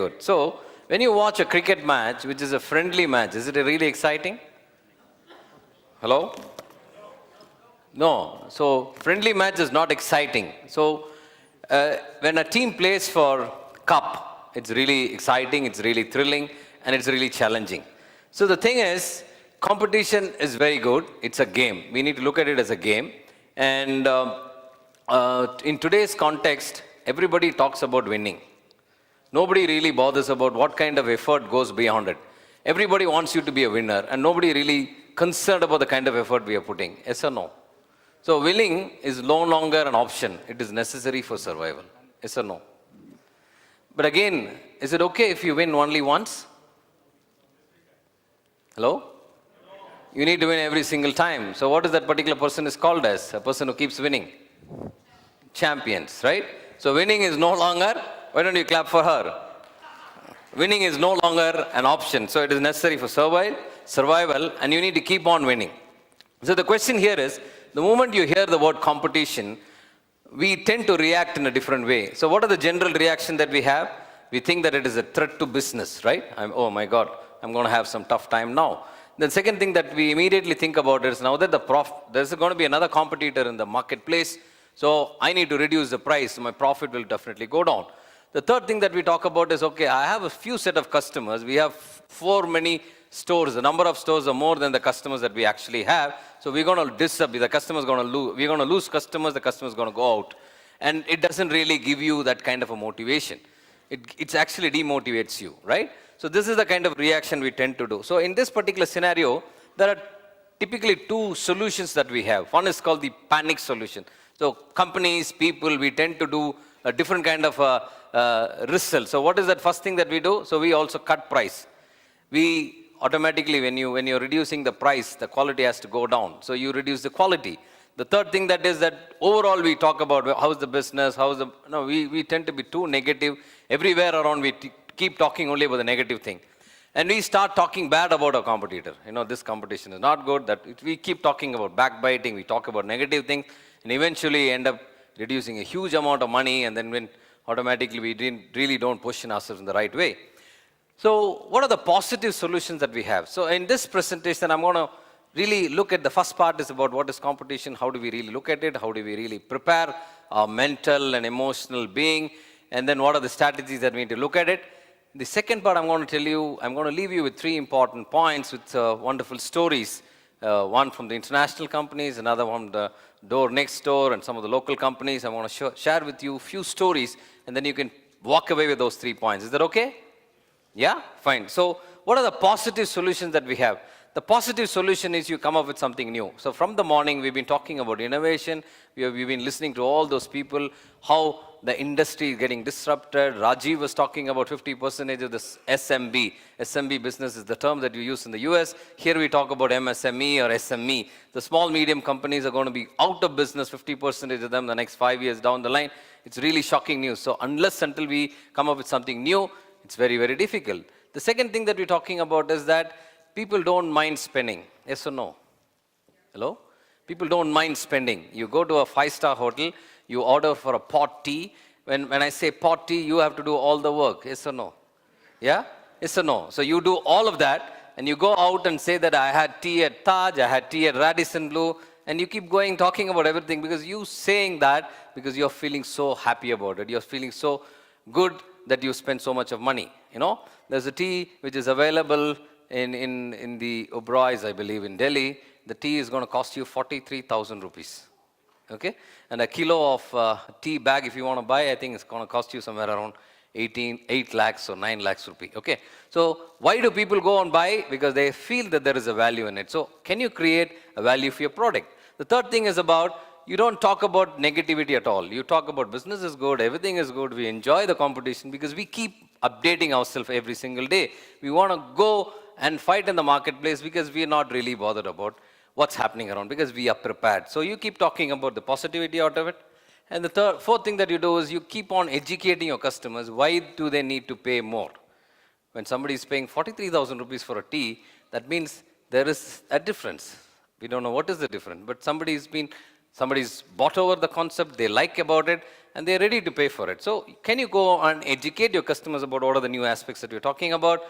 Good. So, when you watch a cricket match, which is a friendly match, is it really exciting? Hello? No. So, friendly match is not exciting. So, when a team plays for cup, it's really exciting, it's really thrilling, and it's really challenging. So, the thing is, competition is very good. It's a game. We need to look at it as a game. And in today's context, everybody talks about winning. Nobody really bothers about what kind of effort goes beyond it. Everybody wants you to be a winner, and nobody really concerned about the kind of effort we are putting. Yes or no? So winning is no longer an option. It is necessary for survival. Yes or no? But again, is it okay if you win only once? Hello? You need to win every single time. So what is that particular person is called as? A person who keeps winning. Champions, right? So winning is no longer, why don't you clap for her? Winning is no longer an option. So it is necessary for survival, and you need to keep on winning. So the question here is, the moment you hear the word competition, we tend to react in a different way. So what are the general reaction that we have? We think that it is a threat to business, right? Oh my God, I'm going to have some tough time now. The second thing that we immediately think about is now that there's going to be another competitor in the marketplace, so I need to reduce the price, so my profit will definitely go down. The third thing that we talk about is, okay, I have a few set of customers. We have for many stores. The number of stores are more than the customers that we actually have. So we're going to disappear. The customer's going to lose. We're going to lose customers. The customer's going to go out. And it doesn't really give you that kind of a motivation. It actually demotivates you, right? So this is the kind of reaction we tend to do. So in this particular scenario, there are typically two solutions that we have. One is called the panic solution. So companies, people, we tend to do a different kind of result. So what is that first thing that we do? So we also cut price. We automatically, when you're reducing the price, the quality has to go down. So you reduce the quality. The third thing that is that overall we talk about how's the business, we tend to be too negative. Everywhere around we keep talking only about the negative thing. And we start talking bad about our competitor. This competition is not good. We keep talking about backbiting. We talk about negative things, and eventually end up reducing a huge amount of money, and then when automatically we really don't position ourselves in the right way. So what are the positive solutions that we have? So in this presentation, I'm going to really look at the first part is about what is competition, how do we really look at it, how do we really prepare our mental and emotional being, and then what are the strategies that we need to look at it. The second part I'm going to tell you, I'm going to leave you with three important points with wonderful stories. One from the international companies, another from the door next door, and some of the local companies. I want to share with you a few stories, and then you can walk away with those 3 points. Is that okay? Yeah? Fine. So what are the positive solutions that we have? The positive solution is you come up with something new. So from the morning, we've been talking about innovation. We've been listening to all those people, how the industry is getting disrupted. Rajiv was talking about 50% of this SMB. SMB business is the term that you use in the US. Here we talk about MSME or SME. The small, medium companies are going to be out of business, 50% of them, the next 5 years down the line. It's really shocking news. So until we come up with something new, it's very, very difficult. The second thing that we're talking about is that people don't mind spending. Yes or no? Hello? People don't mind spending. You go to a 5-star hotel, you order for a pot tea. When I say pot tea, you have to do all the work. Yes or no? Yeah? Yes or no? So you do all of that, and you go out and say that I had tea at Taj, I had tea at Radisson Blu, and you keep going talking about everything because you saying that because you're feeling so happy about it. You're feeling so good that you spend so much of money. There's a tea which is available in the Oberoi's, I believe, in Delhi. The tea is going to cost you 43,000 rupees. Okay? And a kilo of tea bag, if you want to buy, I think it's going to cost you somewhere around 8 lakhs or 9 lakhs rupee. Okay? So why do people go and buy? Because they feel that there is a value in it. So can you create a value for your product? The third thing is about, you don't talk about negativity at all. You talk about business is good, everything is good. We enjoy the competition because we keep updating ourselves every single day. We want to go and fight in the marketplace because we are not really bothered about what's happening around because we are prepared. So you keep talking about the positivity out of it. And the fourth thing that you do is you keep on educating your customers. Why do they need to pay more? When somebody is paying 43,000 rupees for a tea, that means there is a difference. We don't know what is the difference, but somebody's bought over the concept, they like about it, and they're ready to pay for it. So can you go and educate your customers about what are the new aspects that we're talking about?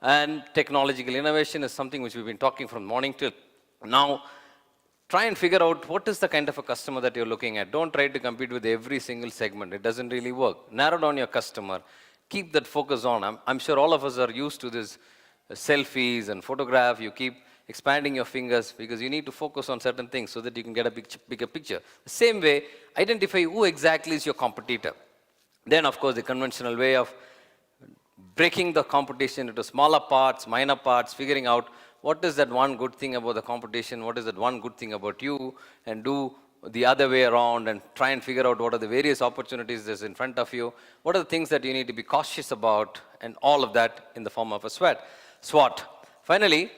And technological innovation is something which we've been talking from morning till now. Try and figure out what is the kind of a customer that you're looking at. Don't try to compete with every single segment. It doesn't really work. Narrow down your customer. Keep that focus on. I'm sure all of us are used to this selfies and photograph. You keep expanding your fingers because you need to focus on certain things so that you can get a bigger picture. The same way, identify who exactly is your competitor. Then, of course, the conventional way of breaking the competition into smaller parts, minor parts, figuring out what is that one good thing about the competition, what is that one good thing about you, and do the other way around and try and figure out what are the various opportunities that's in front of you, what are the things that you need to be cautious about, and all of that in the form of a SWOT. Finally,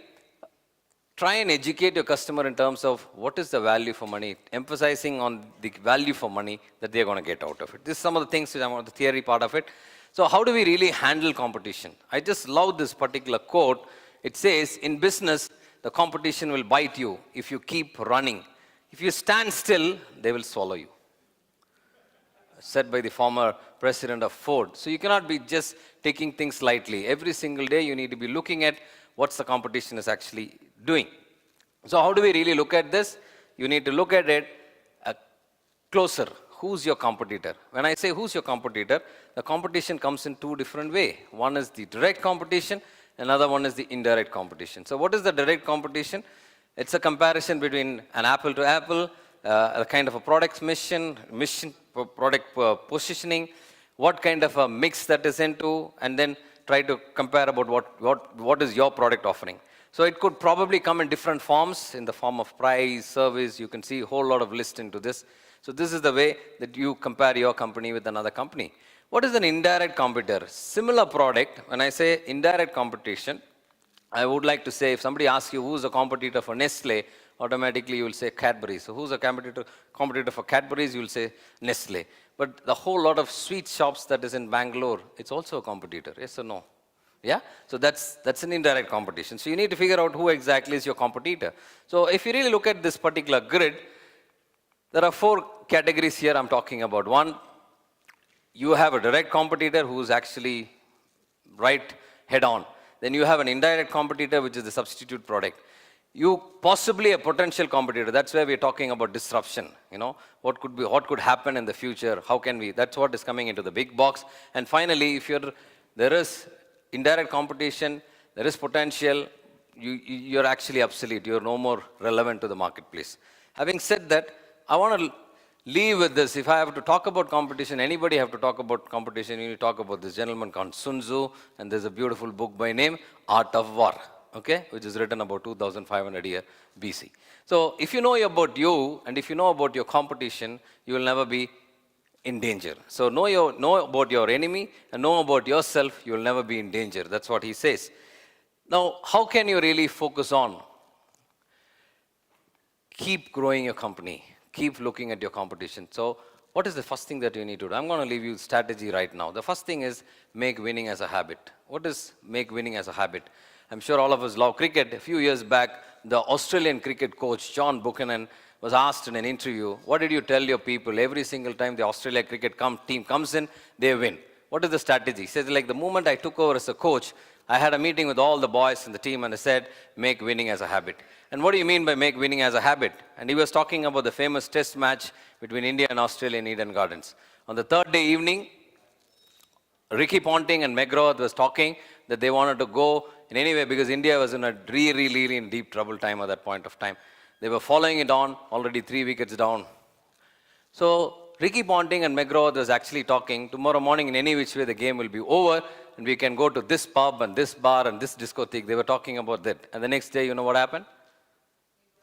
try and educate your customer in terms of what is the value for money, emphasizing on the value for money that they're going to get out of it. This is some of the things which I'm on the theory part of it. So how do we really handle competition? I just love this particular quote. It says, in business, the competition will bite you if you keep running. If you stand still, they will swallow you. Said by the former president of Ford. So you cannot be just taking things lightly. Every single day you need to be looking at what's the competition is actually doing. So how do we really look at this? You need to look at it closer. Who's your competitor? When I say who's your competitor, the competition comes in two different ways. One is the direct competition, another one is the indirect competition. So what is the direct competition? It's a comparison between an apple to apple, a kind of a product mission, product positioning, what kind of a mix that is into, and then try to compare about what is your product offering. So it could probably come in different forms, in the form of price, service. You can see a whole lot of list into this. So this is the way that you compare your company with another company. What is an indirect competitor? Similar product. When I say indirect competition, I would like to say, if somebody asks you who's a competitor for Nestle, automatically you will say Cadbury. So who's a competitor for Cadbury's? You will say Nestle. But the whole lot of sweet shops that is in Bangalore, it's also a competitor. Yes or no? Yeah? So that's an indirect competition. So you need to figure out who exactly is your competitor. So if you really look at this particular grid, there are four categories here I'm talking about. One, you have a direct competitor who's actually right head on. Then you have an indirect competitor, which is the substitute product. You possibly a potential competitor. That's where we're talking about disruption. You know, what could happen in the future? How can we? That's what is coming into the big box. And finally, if there is indirect competition, there is potential, you're actually obsolete. You're no more relevant to the marketplace. Having said that, I want to leave with this. If I have to talk about competition, anybody have to talk about competition, you need to talk about this gentleman called Sun Tzu, and there's a beautiful book by name, Art of War, okay, which is written about 2,500 years BC. So if you know about you, and if you know about your competition, you will never be in danger. So know about your enemy, and know about yourself, you will never be in danger. That's what he says. Now, how can you really focus on? Keep growing your company. Keep looking at your competition. So what is the first thing that you need to do? I'm going to leave you strategy right now. The first thing is make winning as a habit. What is make winning as a habit? I'm sure all of us love cricket. A few years back, the Australian cricket coach, John Buchanan, was asked in an interview, what did you tell your people every single time the Australia cricket team comes in, they win? What is the strategy? He says, like the moment I took over as a coach, I had a meeting with all the boys in the team and I said, make winning as a habit. And what do you mean by make winning as a habit? And he was talking about the famous test match between India and Australia in Eden Gardens. On the third day evening, Ricky Ponting and McGraw was talking that they wanted to go in any way because India was in a really in deep trouble time at that point of time. They were following it on, already 3 wickets down. So Ricky Ponting and McGraw was actually talking, tomorrow morning in any which way the game will be over and we can go to this pub and this bar and this discotheque. They were talking about that. And the next day, you know what happened?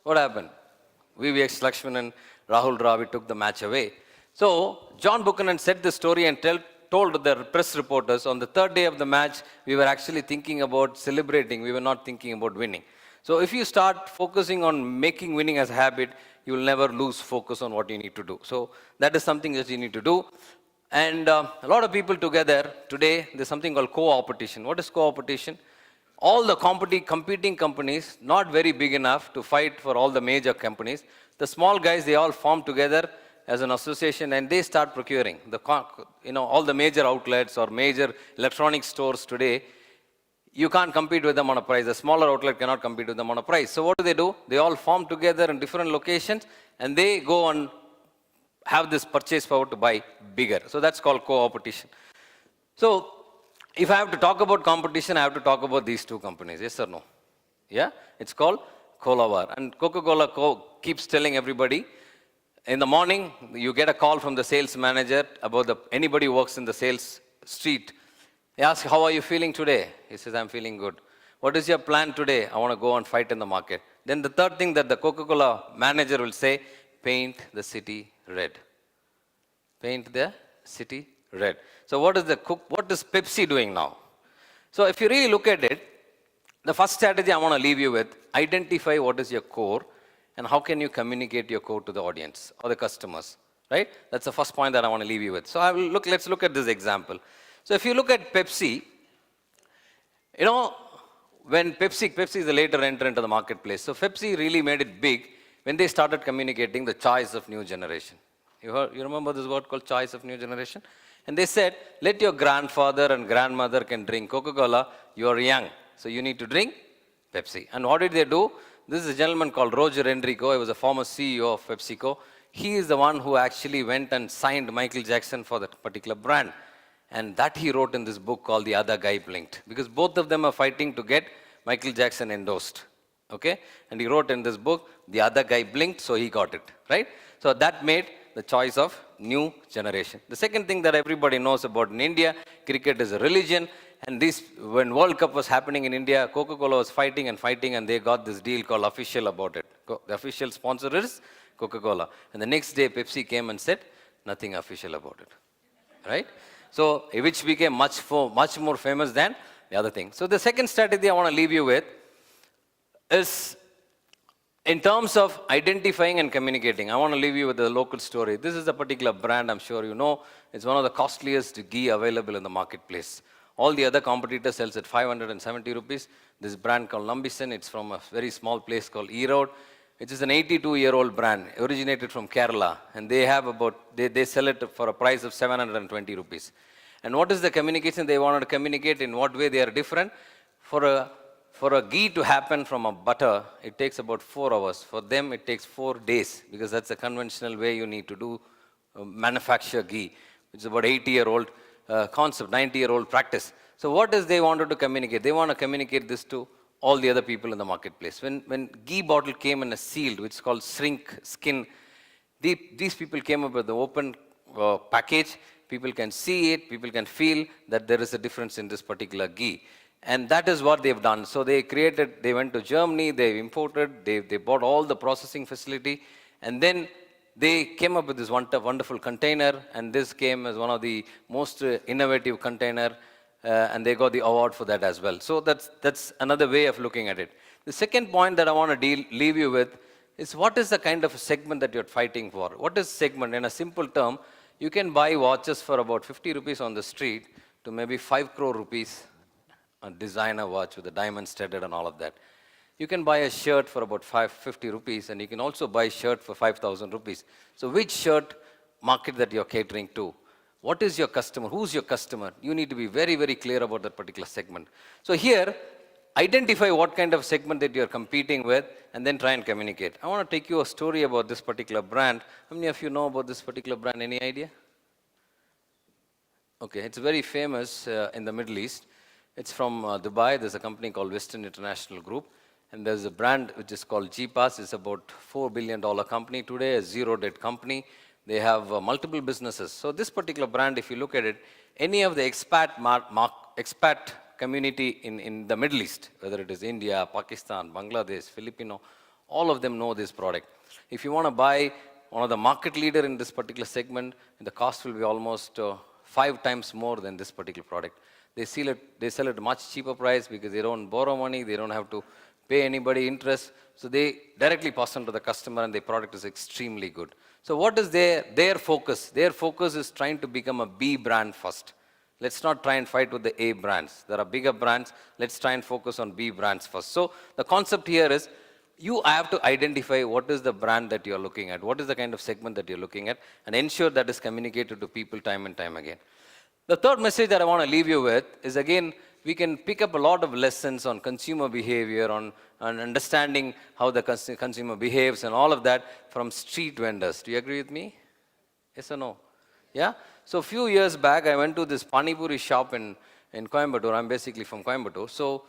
What happened? VVX Lakshman and Rahul Dravid took the match away. So John Buchanan said the story and told the press reporters on the third day of the match, we were actually thinking about celebrating. We were not thinking about winning. So if you start focusing on making winning as a habit, you will never lose focus on what you need to do. So that is something that you need to do. And a lot of people together today, there's something called co-opetition. What is co-opetition? All the competing companies, not very big enough to fight for all the major companies. The small guys, they all form together as an association, and they start procuring. All the major outlets or major electronic stores today, you can't compete with them on a price. A smaller outlet cannot compete with them on a price. So what do? They all form together in different locations, and they go and have this purchase power to buy bigger. So that's called co-opetition. So if I have to talk about competition, I have to talk about these two companies. Yes or no? Yeah? It's called Cola War. And Coca-Cola keeps telling everybody, in the morning, you get a call from the sales manager about anybody who works in the sales street. He asks, how are you feeling today? He says, I'm feeling good. What is your plan today? I want to go and fight in the market. Then the third thing that the Coca-Cola manager will say, paint the city red. Paint the city red. So what is Pepsi doing now? So if you really look at it, the first strategy I want to leave you with, identify what is your core and how can you communicate your core to the audience or the customers, right? That's the first point that I want to leave you with. So let's look at this example. So if you look at Pepsi, when Pepsi is a later entrant into the marketplace. So Pepsi really made it big when they started communicating the choice of new generation. You remember this word called choice of new generation? And they said, let your grandfather and grandmother can drink Coca-Cola. You are young, so you need to drink Pepsi. And what did they do? This is a gentleman called Roger Enrico. He was a former CEO of PepsiCo. He is the one who actually went and signed Michael Jackson for that particular brand. And that he wrote in this book called The Other Guy Blinked. Because both of them are fighting to get Michael Jackson endorsed. Okay? And he wrote in this book, The Other Guy Blinked, so he got it. Right? So that made the choice of new generation. The second thing that everybody knows about in India, cricket is a religion. And when World Cup was happening in India, Coca-Cola was fighting, and they got this deal called official about it. The official sponsor is Coca-Cola. And the next day, Pepsi came and said, nothing official about it. Right? So, which became much more famous than the other thing. So the second strategy I want to leave you with is in terms of identifying and communicating. I want to leave you with a local story. This is a particular brand, I'm sure you know. It's one of the costliest ghee available in the marketplace. All the other competitors sells at 570 rupees. This brand called Lambison, it's from a very small place called Erode. It is an 82-year-old brand, originated from Kerala, and they sell it for a price of 720 rupees. And what is the communication they wanted to communicate? In what way they are different? For a ghee to happen from a butter, it takes about 4 hours. For them, it takes 4 days, because that's the conventional way you need to do manufacture ghee, which is about 80-year-old concept, 90-year-old practice. So what is they wanted to communicate? They want to communicate this to all the other people in the marketplace. When ghee bottle came in a sealed, which is called skin, these people came up with the open package. People can see it, people can feel that there is a difference in this particular ghee. And that is what they've done. So they went to Germany, they imported, they bought all the processing facility, and then they came up with this wonderful container, and this came as one of the most innovative container, and they got the award for that as well. So that's another way of looking at it. The second point that I want to leave you with is, what is the kind of segment that you're fighting for? What is segment? In a simple term, you can buy watches for about 50 rupees on the street to maybe 5 crore rupees, a designer watch with the diamonds studded and all of that. You can buy a shirt for about 50 rupees, and you can also buy a shirt for 5,000 rupees. So which shirt market that you're catering to? What is your customer? Who's your customer? You need to be very, very clear about that particular segment. So here, identify what kind of segment that you're competing with, and then try and communicate. I want to take you a story about this particular brand. How many of you know about this particular brand? Any idea? Okay, it's very famous in the Middle East. It's from Dubai. There's a company called Western International Group. And there's a brand which is called G-Pass. It's about $4 billion company today, a zero-debt company. They have multiple businesses. So this particular brand, if you look at it, any of the expat community in the Middle East, whether it is India, Pakistan, Bangladesh, Filipino, all of them know this product. If you want to buy one of the market leader in this particular segment, the cost will be almost 5 times more than this particular product. They sell it at a much cheaper price because they don't borrow money, they don't have to pay anybody interest. So they directly pass on to the customer, and the product is extremely good. So what is their focus? Their focus is trying to become a B brand first. Let's not try and fight with the A brands. There are bigger brands. Let's try and focus on B brands first. So the concept here is, you have to identify what is the brand that you're looking at, what is the kind of segment that you're looking at, and ensure that is communicated to people time and time again. The third message that I want to leave you with is, again, we can pick up a lot of lessons on consumer behavior, on understanding how the consumer behaves and all of that from street vendors. Do you agree with me? Yes or no? Yeah? So a few years back, I went to this Pani Puri shop in Coimbatore. I'm basically from Coimbatore. So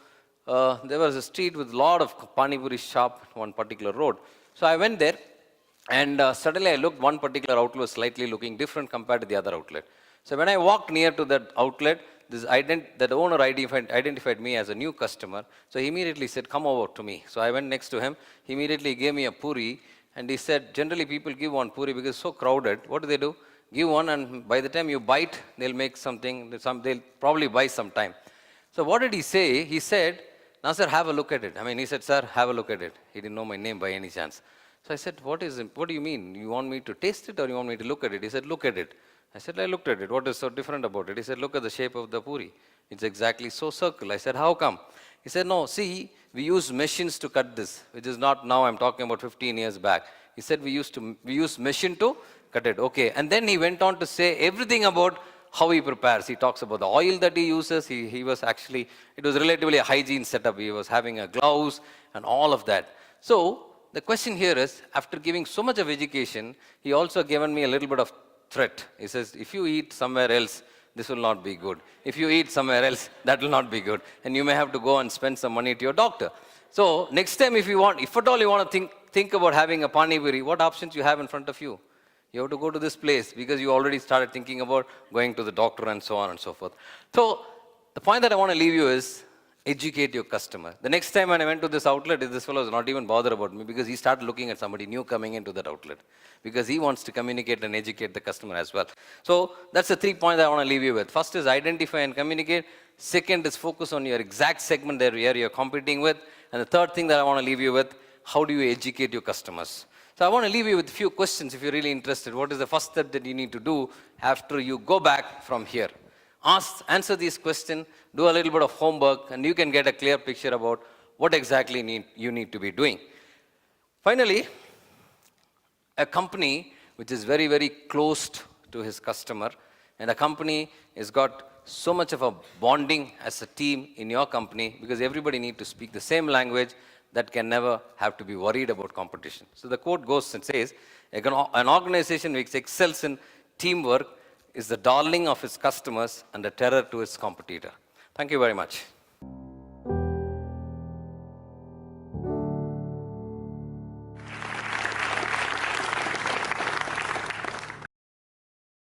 there was a street with a lot of Pani Puri shop on one particular road. So I went there, and suddenly I looked, one particular outlet was slightly looking different compared to the other outlet. So when I walked near to that outlet, that owner identified me as a new customer. So he immediately said, come over to me. So I went next to him. He immediately gave me a puri. And he said, generally people give one puri because it's so crowded. What do? Give one, and by the time you bite, they'll make something. They'll probably buy some time. So what did he say? He said, Nassar, have a look at it. I mean, he said, sir, have a look at it. He didn't know my name by any chance. So I said, what do you mean? You want me to taste it or you want me to look at it? He said, look at it. I said, I looked at it. What is so different about it? He said, look at the shape of the puri. It's exactly so circle. I said, how come? He said, no, see, we use machines to cut this, which is not now, I'm talking about 15 years back. He said, we use machine to cut it. Okay. And then he went on to say everything about how he prepares. He talks about the oil that he uses. He was actually, it was relatively a hygiene setup. He was having a gloves and all of that. So the question here is, after giving so much of education, he also given me a little bit of threat. He says, if you eat somewhere else, this will not be good. If you eat somewhere else, that will not be good. And you may have to go and spend some money to your doctor. So next time if at all you want to think about having a pani puri, what options you have in front of you? You have to go to this place because you already started thinking about going to the doctor and so on and so forth. So the point that I want to leave you is, educate your customer. The next time when I went to this outlet, this fellow was not even bothered about me because he started looking at somebody new coming into that outlet because he wants to communicate and educate the customer as well. So that's the 3 points I want to leave you with. First is identify and communicate. Second is focus on your exact segment that you're competing with. And the third thing that I want to leave you with, how do you educate your customers? So I want to leave you with a few questions if you're really interested. What is the first step that you need to do after you go back from here? Answer these questions, do a little bit of homework, and you can get a clear picture about what exactly you need to be doing. Finally, a company which is very, very close to his customer, and a company has got so much of a bonding as a team in your company because everybody needs to speak the same language, that can never have to be worried about competition. So the quote goes and says, an organization which excels in teamwork is the darling of its customers and a terror to its competitor. Thank you very much.